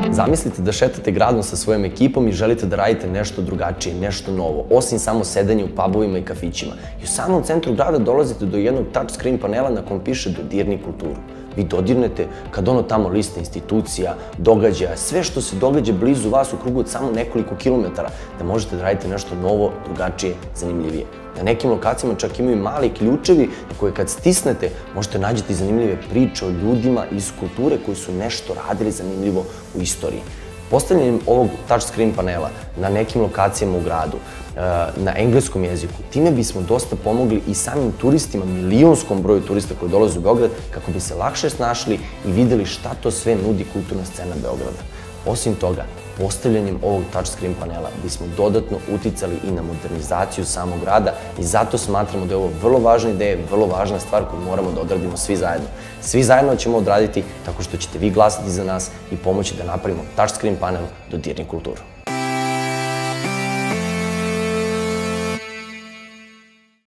Zamislite da šetate gradom sa svojom ekipom i želite da radite nešto drugačije, nešto novo, osim samo sedenja u pubovima i kafićima. I u samom centru grada dolazite do jednog touchscreen panela na kom piše Dodirni kulturu. Vi dodirnete kad ono tamo liste institucija, događaja, sve što se događa blizu vas u krugu od samo nekoliko kilometara, da možete da radite nešto novo, drugačije, zanimljivije. Na nekim lokacijama čak imaju mali ključevi koje kad stisnete možete nađeti zanimljive priče o ljudima iz kulture koji su nešto radili zanimljivo u istoriji. Postavljanjem ovog touchscreen panela na nekim lokacijama u gradu, na engleskom jeziku, time bismo dosta pomogli i samim turistima, milionskom broju turista koji dolaze u Beograd, kako bi se lakše snašli i videli šta to sve nudi kulturna scena Beograda. Osim toga, postavljanjem ovog touchscreen panela bismo dodatno uticali i na modernizaciju samog grada i zato smatramo da je ovo vrlo važna ideja, vrlo važna stvar koju moramo da odradimo svi zajedno. Svi zajedno ćemo odraditi tako što ćete vi glasati za nas i pomoći da napravimo touchscreen panel Dodirni kulturu.